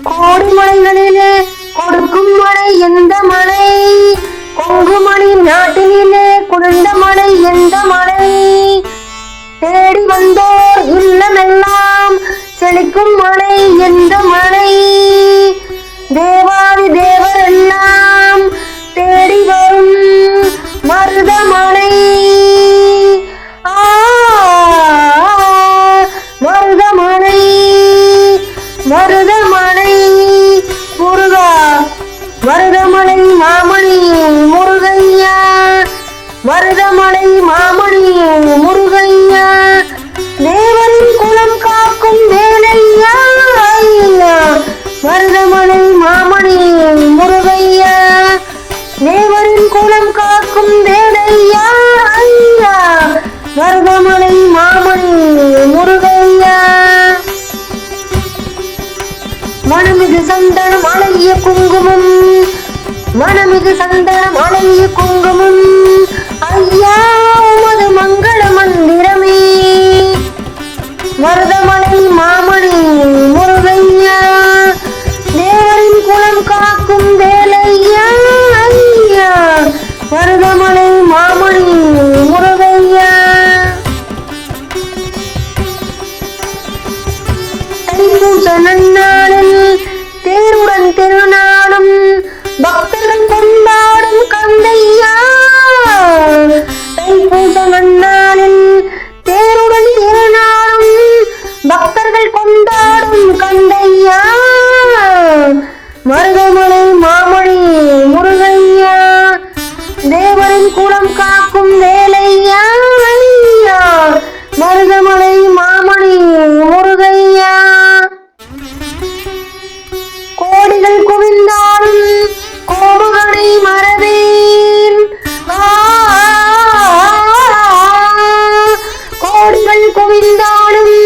கோடி மலைகளிலே கொடுக்கும் மழை எந்த மழை? கொங்குமணி நாட்டினிலே குளிர்ந்த மழை எந்த மழை? தேடி வந்தோர் இல்லமெல்லாம் செழிக்கும் மழை எந்த மழை? தேவாதி தேவரெல்லாம் தேடி வரும் மருதமலை. மருதமலை மருதமலை முருகா, மருதமலை மாமணி முருகையா, மருதமலை மாமணி முருகையா, தேவரின் குலம் காக்கும் வேலையா ஐயா, மருதமலை மாமணி முருகையா, தேவரின் குலம் காக்கும் வேலையா ஐயா, மருதமலை மாமணி முருகையா. மனமிகு சந்தனம் அழகிய குங்குமம், மனமிகு சந்தனம் அழகிய குங்குமம் ஐயா உமது மங்கள மந்திரமே, மருதமலை மாமணி முருகையா, தேவரின் குலம் காக்கும் வேலையா ஐயா, மருதமலை மாமணி முருகையா. தைப்பூச நன்னாளில் தேருடன் திருநாளும் பக்தர்கள் கொண்டாடும் கந்தையா, தைப்பூச நன்னாளில் தேருடன் திருநாளும் பக்தர்கள் கொண்டாடும் கந்தையா, மருதமலை மாமணி முருகையா, தேவரின் குலம் காக்கும் வேலையா ஐயா, மருதமலை மாமணி முருகையா. கோடிகள் குவிந்தாலும் கோபுகளை மறவேன், கோடிகள் குவிந்தாலும்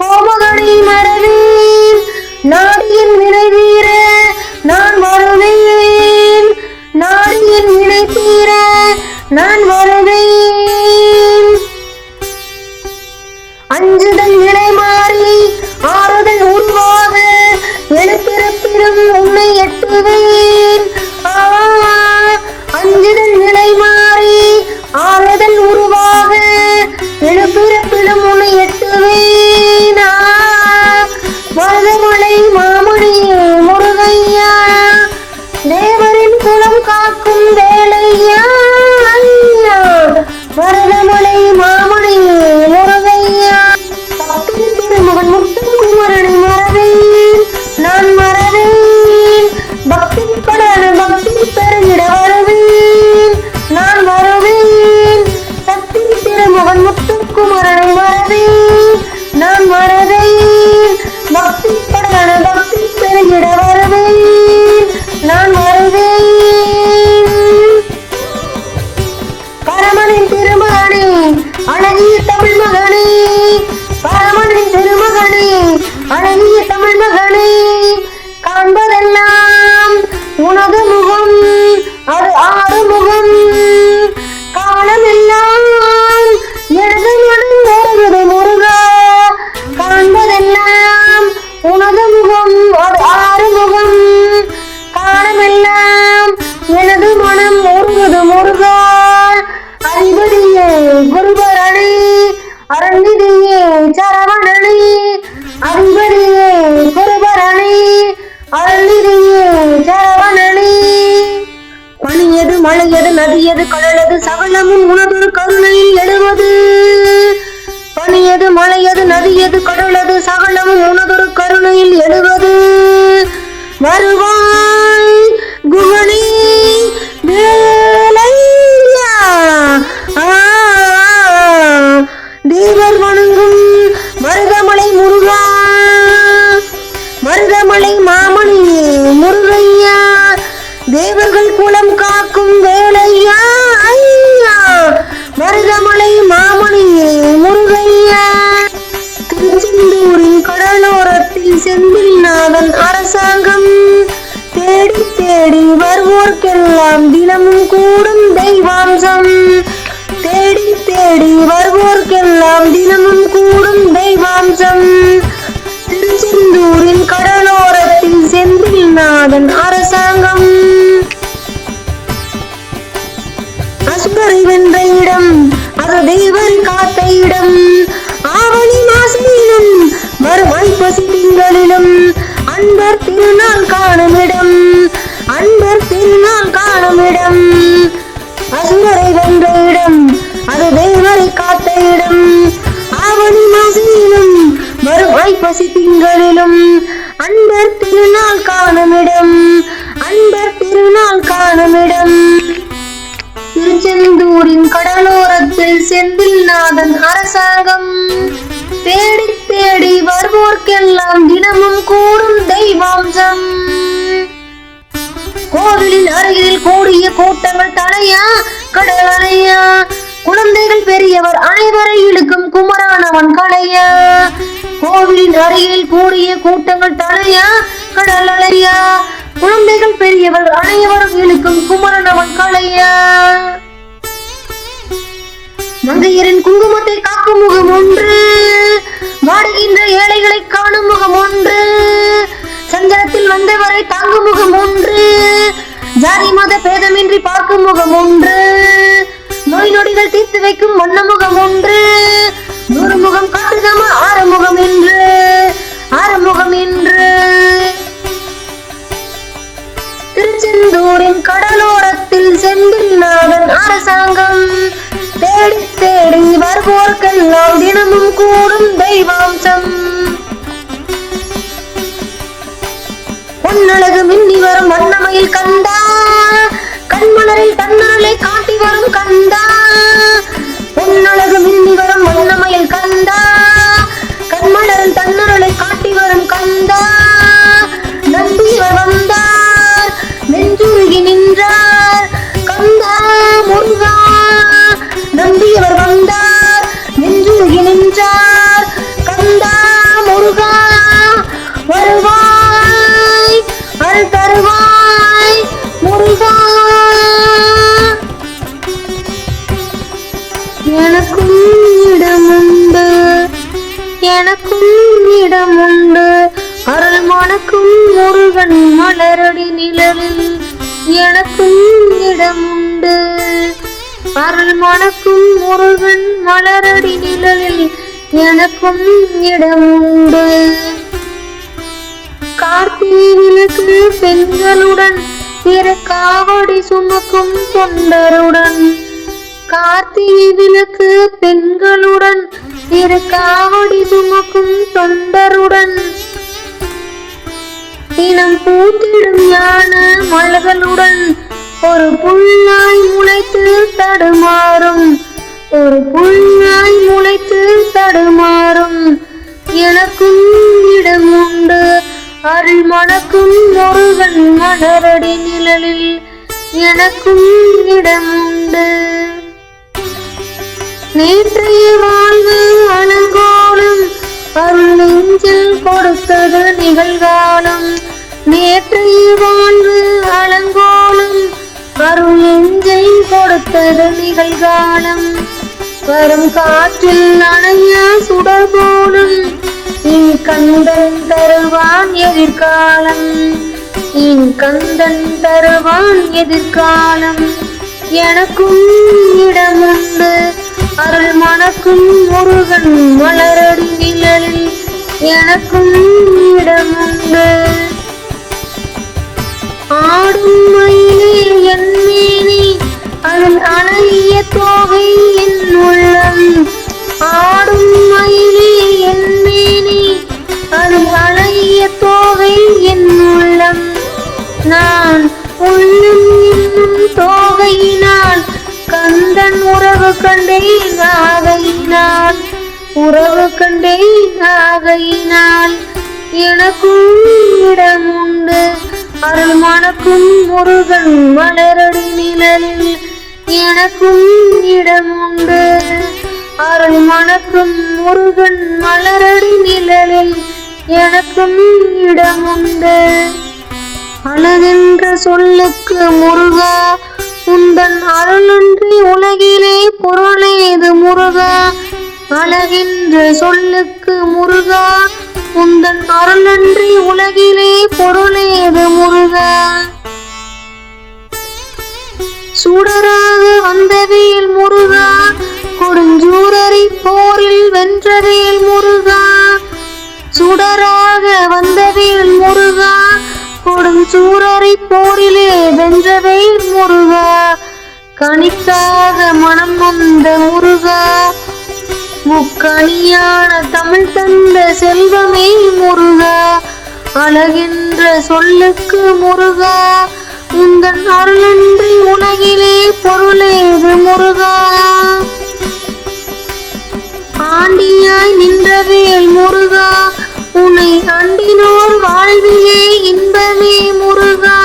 கோபுகளை மறவேன், நாடியின் வினை தீர நான் வருவேன், நாடியின் வினை தீர நான் வருவேன். அஞ்சுதல் நிலை மாறி ஆறுதல் உருவாக எழுப்பிறப்பிலும் உன்னை எட்டுவேன், அஞ்சுதல் நிலை மாறி ஆறுதல் உருவாக எழுப்பிறப்பிலும் உன்னை எட்டுவேன், மருதமலை மாமணி முருகையா, தேவரின் குலம் காக்கும் வேலையா ஐயா, மருதமலை மாமணி முருகையா. பக்தின் திருமகன் முத்துக்குமரனை மறவேன் நான் மறவேன், பக்தி படான பக்தி பெருகிட வருவேன் நான் வருவேன், சக்தி திருமகன் முத்துக்குமரனை மறவேன் நான் மறவேன், பக்தி படான பக்தி பெருகிட வருவேன் நான் வருவேன். பரமனின் திருமகனே அழகிய தமிழ் மகனே, பரமனின் திருமகனே அழகிய தமிழ் மகனே, காண்பதெல்லாம் உனது முகம் அது ஆறுமுகம், காலமெல்லாம் எனது மனம் வருகிறது முருகா, காண்பதெல்லாம் உனது முகம் அது ஆறுமுகம், காலமெல்லாம் எனது மனம் வருகிறது முருகா. அதிபதியே குருபரணி அரண்நிதியே சரவணனி, அதிபதியே குருபரணி அரண்நிதியே சரவணனி. பனியது மழையது நதியது கடலது சகலமும் உனதொரு கருணையில் எழுவது, பனியது மழையது நதியது கடலது சகலமும் உனதொரு கருணையில் எழுவது, வருவாய் குகனே வேலையா, தேவர் வணங்கும் மருதமலை முருகா, மருதமலை மாமணி முருகையா, தேவர்கள் குலம் காக்கும் வேலையா ஐயா, மருதமலை மாமணி முருகையா. திருச்செந்தூரின் கடலோரத்தில் செந்தில் நாதன் அரசாங்கம் தேடி தேடி வருவோர்க்கெல்லாம் தினமும் கூடும் தெய்வாம்சம், தேடி தேடி வருவோர்க்கெல்லாம் தினமும் கூடும் தெய்வாம்சம். திருச்செந்தூரின் கடலோரத்தில் நாதன் அரசாங்கம். அசுரரை வென்ற இடம் அது தேவரை காத்த இடம். ஆவணி மாசிலும் வரும் ஐப்பசி திங்களிலும் அன்பர் திருநாள் காணும் இடம். அன்பர் திருநாள் காணும் இடம். அசுரரை வென்ற இடம் அது தேவரை காத்த இடம். ஆவணி மாசிலும் வரும் ஐப்பசி திங்களிலும் அன்பர் திருநாள் காணும் இடம். அன்பர் திருநாள் காணும் இடம். திருச்செந்தூரின் கடலோரத்தில் செந்தில் நாதன் அரசாங்கம். தேடி தேடி வருவோர்க்கெல்லாம் தினமும் கூடும் தெய்வாம்சம். கோவிலின் அருகில் கூடிய கூட்டங்கள் தலையா கடல் அலையா. குழந்தைகள் பெரியவர் அனைவரை இழுக்கும் குமரானவன் கலையா. கோவிலின் அருகில் கூடிய கூட்டங்கள் தலையா கடல் அலையா. குழந்தைகள் பெரியவர் அனைவரும் இழுக்கும் குமரனவன் கலையா. மங்கையரின் குங்குமத்தை காக்கும் முகம் ஒன்று. வாடுகின்ற ஏழைகளை காணும் முகம் ஒன்று. சஞ்சலத்தில் வந்தவரை தாங்கும் முகம் ஒன்று. ஜாதி மத பேதமின்றி பார்க்கும் முகம் ஒன்று. நோய் நொடிகள் தீர்த்து வைக்கும் வண்ண முகம் ஒன்று. 100 முகம் காட்டுகாமல் 6 முகம் என்று 6 முகம் என்று. திருச்செந்தூரின் கடலோரத்தில் செந்தில் நாதன் அரசாங்கம். தேடி தேடி வருவோர்க்கெல்லாம் தினமும் கூடும் தெய்வாம்சம். பொன்னழகு மின்னி வரும் வண்ணமையில் கந்தா. கண்மலரில் தன்னருளை காட்டி வரும் கந்தா. பொன்னழகு மின்னி வரும் வண்ணமையில் கந்தா. கண்மலரில் தன்னருளை காட்டி வரும் கந்தா. நம்பியவர் வந்தார் நெஞ்சுருகி நின்றார் கந்தா முருகா. நம்பியவர் வந்தார் நெஞ்சுருகி நின்றார் கந்தா முருகா. வருவாய் அருள் தருவாய் முருகா. எனக்கும் இடமுண்டு எனக்கும் இடமுண்டு. அருள் மணக்கும் முருகன் மலரடி நிழலில் எனக்கும் இடமுண்டு. அருள் மணக்கும் முருகன் மலரடி நிழலில் எனக்கும் இடமுண்டு. கார்த்திகை விளக்கு பெண்களுடன் பிற காவடி சுமக்கும் தொண்டருடன். கார்த்திகை விளக்கு பெண்களுடன் பிற காவடி சுமக்கும் தொண்டருடன். தினம் பூத்திடும் ஞான மலர்களுடன் ஒரு புல்லாய் முளைத்து தடுமாறும். ஒரு புல்லாய் முளைத்து தடுமாறும். எனக்கும் இடம் உண்டு. அருள் மணக்கும் முருகன் மலரடி நிழலில் எனக்கும் இடம் உண்டு. நேற்றைய வாழ்வு அலங்கோலம் அருள் நெஞ்சில் கொடுத்தது நிகழ்காலம். நேற்றைய வாழ்வு அலங்கோலம் அருள் நெஞ்சில் கொடுத்தது நிகழ்காலம். வரும் காற்றில் அணைய சுடர் போலும் இனி கந்தன் தருவான் எதிர்காலம். இனி கந்தன் தருவான் எதிர்காலம். எனக்கும் இடமுண்டு. அருள் மணக்கும் முருகன் மலரடி நிழலில் எனக்கும் இடமுண்டு. ஆடும் மயிலே என் மேனி அதில் அழகிய தோகை என் உள்ளம். ஆடும் மயிலே என் மேனி அதில் அழகிய தோகை என் உள்ளம். நான் உள்ளம் என்னும் தோகையினால் கந்தன் உறவு கண்டேன் ஆகையினால். உறவு கண்டேன் ஆகையினால் எனக்கும் இடம் உண்டு. அருள் மணக்கும் முருகன் மலரடி நிழலில் எனக்கும் இடம் உண்டு. அருள் மணக்கும் முருகன் மலரடி நிழலில் எனக்கும் இடம் உண்டு. அழகென்ற சொல்லுக்கு முருகா உந்தன் அருளன்றி உலகிலே பொருளேது முருகா. அழகென்ற சொல்லுக்கு முருகா உந்தன் அருளன்றி உலகிலே பொருளேது முருகா. வென்றவேல் முருகா, சுடராக வந்தவேல் முருகா, கொடும் சூரரை போரிலே வென்றவேல் முருகா, கனிக்காக மனம் வந்த முருகா, முக்கணியான தமிழ் தந்த செல்வமே முருகா, அழகென்ற சொல்லுக்கு முருகா, உந்தன் அருளன்றி உலகிலே பொருளேது முருகா, ஆண்டியாய் நின்றவேல் முருகா, உன்னை அண்டினோர் வாழ்விலே இன்பமே முருகா,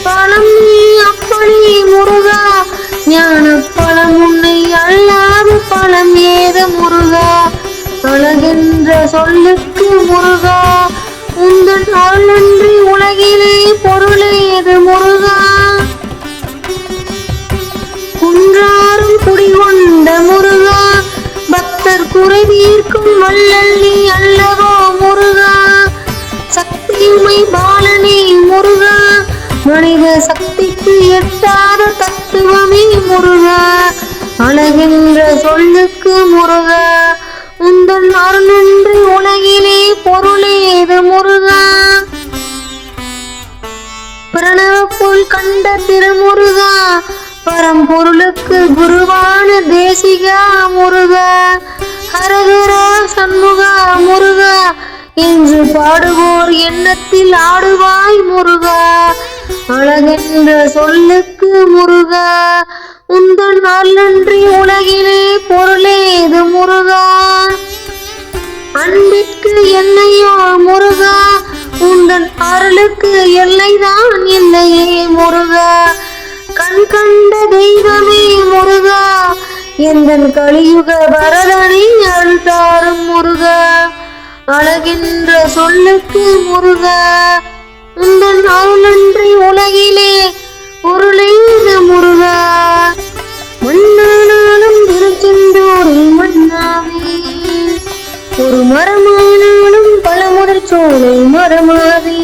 பழம் நீ அப்படி முருகா, ஞான பழம் உன்னை அல்லாது பழம் ஏது முருகா, அழகென்ற சொல்லுக்கு முருகா, உந்தன் அருளன்றி உலகிலே பொருளேது முருகா, குன்றாரும் குடிகொண்ட முருகா, பக்தர் குறை தீர்க்கும் வள்ளல் நீ அல்லவோ முருகா, சக்தியுமை பாலனே முருகா, மனித சக்திக்கு எட்டாத தத்துவமே முருகா, அழகென்ற சொல்லுக்கு முருகா, உந்தன் அருளன்றி உலகிலே பொருளேது முருகா, பிரணவ போல் கண்ட திருமுருகா, பரம்பொருளுக்கு குருவான தேசிகா முருகா, ஹரஹரா சண்முகா முருகா என்று பாடுவோர் எண்ணத்தில் ஆடுவாய் முருகா, அழகென்ற சொல்லுக்கு முருகா, உந்தன் அருளன்றி உலகிலே பொருளேது முருகா, அன்பிற்கு எல்லையோ முருகா, உந்தன் அருளுக்கு எல்லைதான் இல்லையே முருகா, கண் கண்ட தெய்வமே முருகா, எந்தன் கலியுக வரதனை அருள் தாரும் முருகா, அழகென்ற சொல்லுக்கு முருகா, உந்தன் அருளன்றி உலகிலே பொருளேது முருகா, மண்ணானாலும் திருச்செந்தூரில் மண்ணாவே, ஒரு மரமானாலும் பழமுதிர் சோலை மரமாவே,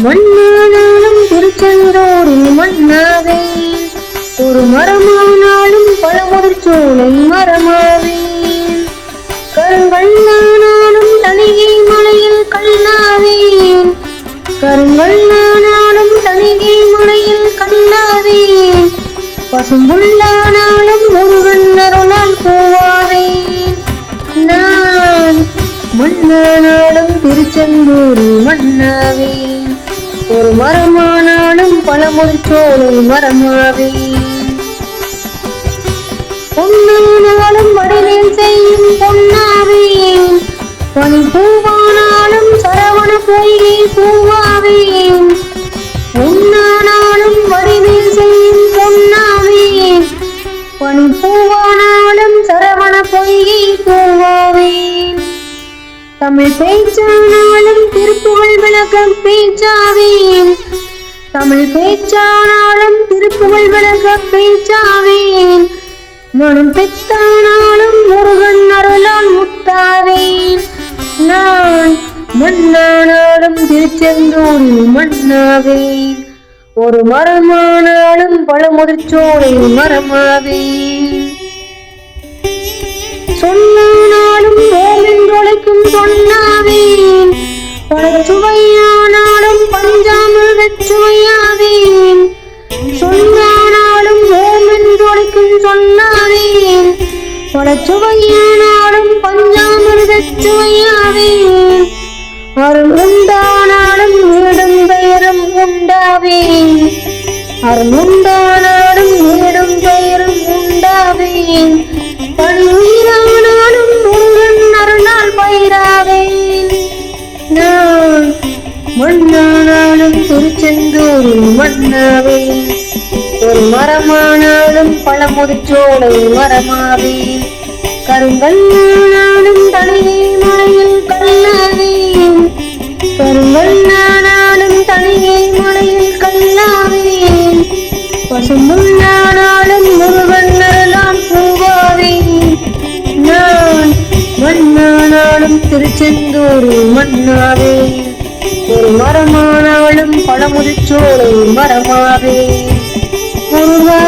மண்ணானாலும் திருச்செந்தூரில் மண்ணாவே, ஒரு மரமானாலும் பழமுதிர் சோலை மரமாவே, கருங்கல்லானாலும் தனிகை மலையில் கல்லாவேன், கருங்கல்லானாலும் தனிகை மலையில் கல்லாவேன், பசும்புல்லானாலும் முருகன் அருளால் பூவாவேன், நான் மண்ணானாலும் திருச்செந்தூரில் மண்ணாவேன், ஒரு மரமானாலும் பழமுதிர் சோலை மரமாவேன், பொன்னானாலும் வடிவேல் செய்யும் பொன்னாவேன், பனி பூவானாலும் சரவண பொய்கை பூவாவேன், பொன்னானாலும் வடிவேல் செய்யும் பொன்னாவேன், பனி பூவானாலும் சரவண பொய்கை பூவாவேன், தமிழ் பேச்சானாலும் திருப்புகழ் விளக்கம் பேச்சாவேன், தமிழ் பேச்சானாலும் திருப்புகழ் விளக்க பேச்சாவேன், மனம் பெத்தானாலும் முருகன் அருளால் முத்தாவேன், நான் மண்ணானாலும் திருச்செந்தூரில் மண்ணாவேன், ஒரு மரமானாலும் பழமுதிர் சோலை மரமாவேன், சொன்னானாலும் ஓமென்றொலைக்கும் சொன்னாவேன், பழச்சுவையானாலும் பஞ்சாமிர்தச் சுவையாவேன், சொன்னானாலும் ஓமென்றொலைக்கும் சொன்னாவேன், பழச்சுவையானாலும் பஞ்சாமிர்தச் சுவையாவேன், அருள் உண்டானாலும் வீடும் பெயரும் உண்டாவேன், அருள் உண்டானாலும் வீடும் பெயரும் உண்டாவேன், பணி உயிரானாலும் முருகன் அருளால் பயிராவேன், நான் மண்ணானாலும் திருச்செந்தூரில் மண்ணாவேன், ஒரு மரமானாலும் பழமுதிர் சோலை மரமாவேன், கருங்கல்லானாலும் தனிகை மலையில் கல்லாவேன், கருங்கல்லானாலும் தனிகை மலையில் கல்லாவேன், பசும்புல்லானாலும் முருகன் அருளால் பூவாவேன், நான் மண்ணானாலும் திருச்செந்தூரில் மண்ணாவேன், ஒரு மரமானாலும் பழமுதிர் சோலை மரமாவேன், முருகா.